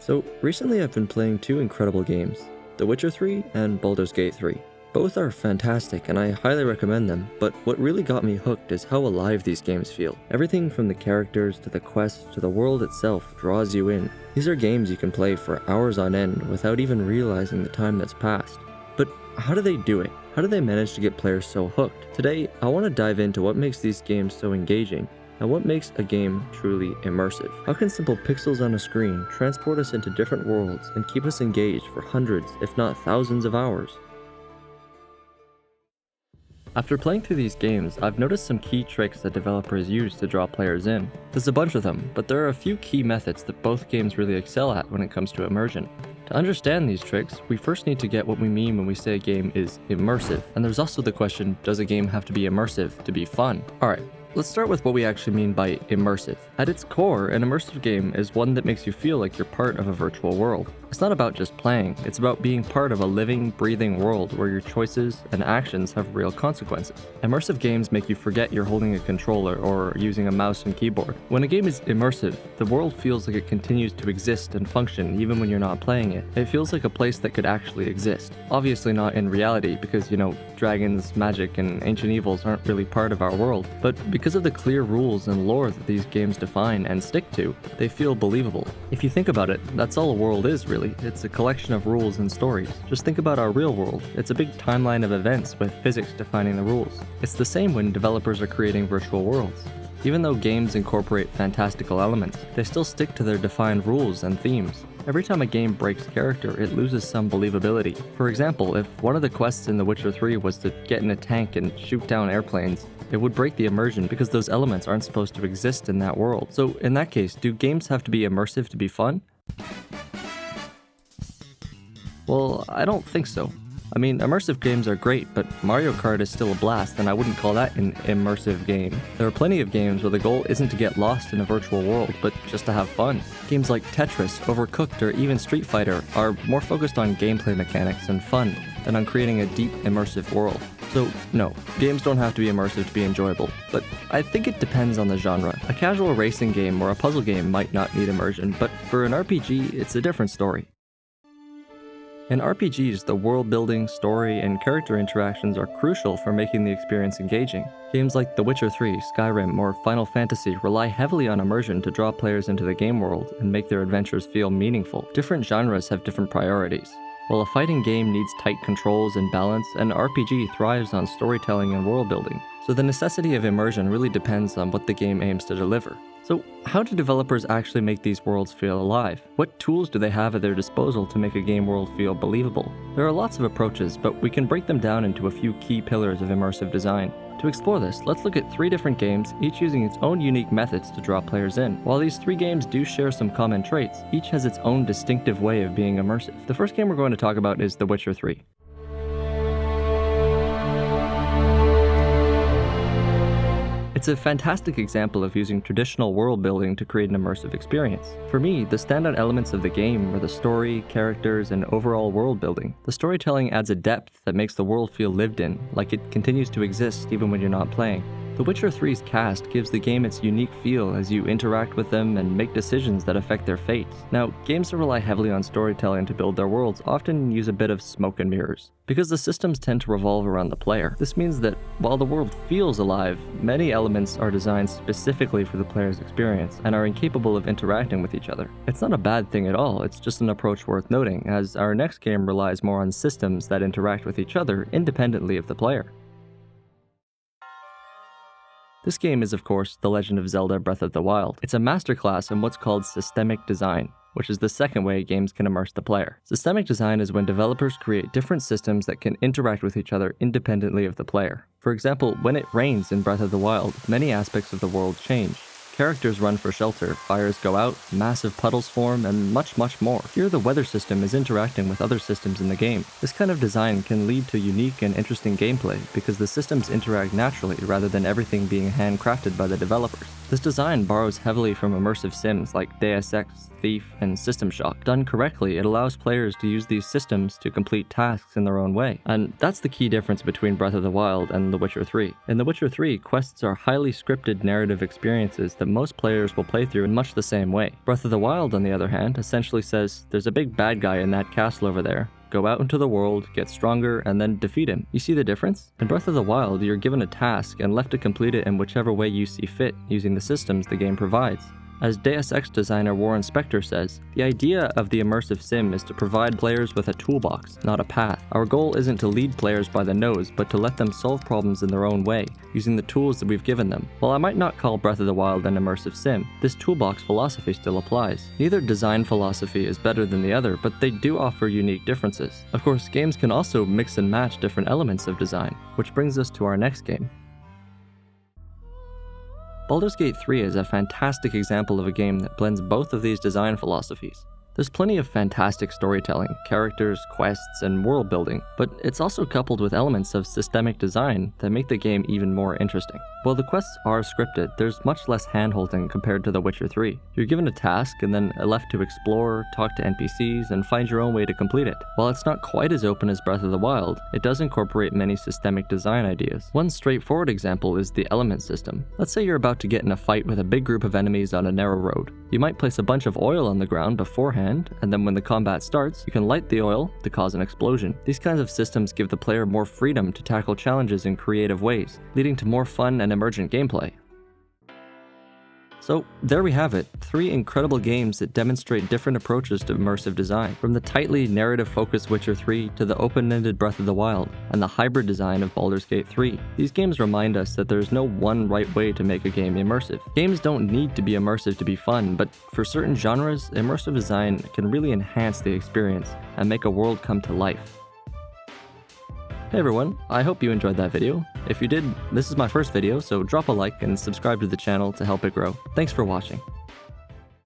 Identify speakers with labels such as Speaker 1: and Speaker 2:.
Speaker 1: So recently I've been playing two incredible games, The Witcher 3 and Baldur's Gate 3. Both are fantastic and I highly recommend them, but what really got me hooked is how alive these games feel. Everything from the characters to the quests to the world itself draws you in. These are games you can play for hours on end without even realizing the time that's passed. But how do they do it? How do they manage to get players so hooked? Today, I want to dive into what makes these games so engaging and what makes a game truly immersive. How can simple pixels on a screen transport us into different worlds and keep us engaged for hundreds, if not thousands of hours? After playing through these games, I've noticed some key tricks that developers use to draw players in. There's a bunch of them, but there are a few key methods that both games really excel at when it comes to immersion. To understand these tricks, we first need to get what we mean when we say a game is immersive. And there's also the question, does a game have to be immersive to be fun? Alright, let's start with what we actually mean by immersive. At its core, an immersive game is one that makes you feel like you're part of a virtual world. It's not about just playing, it's about being part of a living, breathing world where your choices and actions have real consequences. Immersive games make you forget you're holding a controller or using a mouse and keyboard. When a game is immersive, the world feels like it continues to exist and function even when you're not playing it. It feels like a place that could actually exist. Obviously not in reality because, dragons, magic, and ancient evils aren't really part of our world, but because of the clear rules and lore that these games define and stick to, they feel believable. If you think about it, that's all a world is really. It's a collection of rules and stories. Just think about our real world. It's a big timeline of events with physics defining the rules. It's the same when developers are creating virtual worlds. Even though games incorporate fantastical elements, they still stick to their defined rules and themes. Every time a game breaks character, it loses some believability. For example, if one of the quests in The Witcher 3 was to get in a tank and shoot down airplanes, it would break the immersion because those elements aren't supposed to exist in that world. So in that case, do games have to be immersive to be fun? Well, I don't think so. I mean, immersive games are great, but Mario Kart is still a blast, and I wouldn't call that an immersive game. There are plenty of games where the goal isn't to get lost in a virtual world, but just to have fun. Games like Tetris, Overcooked, or even Street Fighter are more focused on gameplay mechanics and fun than on creating a deep, immersive world. So, no, games don't have to be immersive to be enjoyable, but I think it depends on the genre. A casual racing game or a puzzle game might not need immersion, but for an RPG, it's a different story. In RPGs, the world building, story, and character interactions are crucial for making the experience engaging. Games like The Witcher 3, Skyrim, or Final Fantasy rely heavily on immersion to draw players into the game world and make their adventures feel meaningful. Different genres have different priorities. While a fighting game needs tight controls and balance, an RPG thrives on storytelling and world building. So the necessity of immersion really depends on what the game aims to deliver. So how do developers actually make these worlds feel alive? What tools do they have at their disposal to make a game world feel believable? There are lots of approaches, but we can break them down into a few key pillars of immersive design. To explore this, let's look at 3 different games, each using its own unique methods to draw players in. While these 3 games do share some common traits, each has its own distinctive way of being immersive. The first game we're going to talk about is The Witcher 3. It's a fantastic example of using traditional world building to create an immersive experience. For me, the standout elements of the game are the story, characters, and overall world building. The storytelling adds a depth that makes the world feel lived in, like it continues to exist even when you're not playing. The Witcher 3's cast gives the game its unique feel as you interact with them and make decisions that affect their fates. Now, games that rely heavily on storytelling to build their worlds often use a bit of smoke and mirrors, because the systems tend to revolve around the player. This means that while the world feels alive, many elements are designed specifically for the player's experience and are incapable of interacting with each other. It's not a bad thing at all, it's just an approach worth noting, as our next game relies more on systems that interact with each other independently of the player. This game is, of course, The Legend of Zelda Breath of the Wild. It's a masterclass in what's called systemic design, which is the second way games can immerse the player. Systemic design is when developers create different systems that can interact with each other independently of the player. For example, when it rains in Breath of the Wild, many aspects of the world change. Characters run for shelter, fires go out, massive puddles form, and much more. Here the weather system is interacting with other systems in the game. This kind of design can lead to unique and interesting gameplay because the systems interact naturally rather than everything being handcrafted by the developers. This design borrows heavily from immersive sims like Deus Ex, Thief, and System Shock. Done correctly, it allows players to use these systems to complete tasks in their own way. And that's the key difference between Breath of the Wild and The Witcher 3. In The Witcher 3, quests are highly scripted narrative experiences that most players will play through in much the same way. Breath of the Wild, on the other hand, essentially says, there's a big bad guy in that castle over there. Go out into the world, get stronger, and then defeat him. You see the difference? In Breath of the Wild, you're given a task and left to complete it in whichever way you see fit, using the systems the game provides. As Deus Ex designer Warren Spector says, the idea of the immersive sim is to provide players with a toolbox, not a path. Our goal isn't to lead players by the nose, but to let them solve problems in their own way, using the tools that we've given them. While I might not call Breath of the Wild an immersive sim, this toolbox philosophy still applies. Neither design philosophy is better than the other, but they do offer unique differences. Of course, games can also mix and match different elements of design, which brings us to our next game. Baldur's Gate 3 is a fantastic example of a game that blends both of these design philosophies. There's plenty of fantastic storytelling, characters, quests, and world building, but it's also coupled with elements of systemic design that make the game even more interesting. While the quests are scripted, there's much less handholding compared to The Witcher 3. You're given a task and then left to explore, talk to NPCs, and find your own way to complete it. While it's not quite as open as Breath of the Wild, it does incorporate many systemic design ideas. One straightforward example is the element system. Let's say you're about to get in a fight with a big group of enemies on a narrow road. You might place a bunch of oil on the ground beforehand, and then when the combat starts, you can light the oil to cause an explosion. These kinds of systems give the player more freedom to tackle challenges in creative ways, leading to more fun and emergent gameplay. So there we have it, 3 incredible games that demonstrate different approaches to immersive design, from the tightly narrative-focused Witcher 3 to the open-ended Breath of the Wild, and the hybrid design of Baldur's Gate 3. These games remind us that there's no one right way to make a game immersive. Games don't need to be immersive to be fun, but for certain genres, immersive design can really enhance the experience and make a world come to life. Hey everyone, I hope you enjoyed that video. If you did, this is my first video, so drop a like and subscribe to the channel to help it grow. Thanks for watching.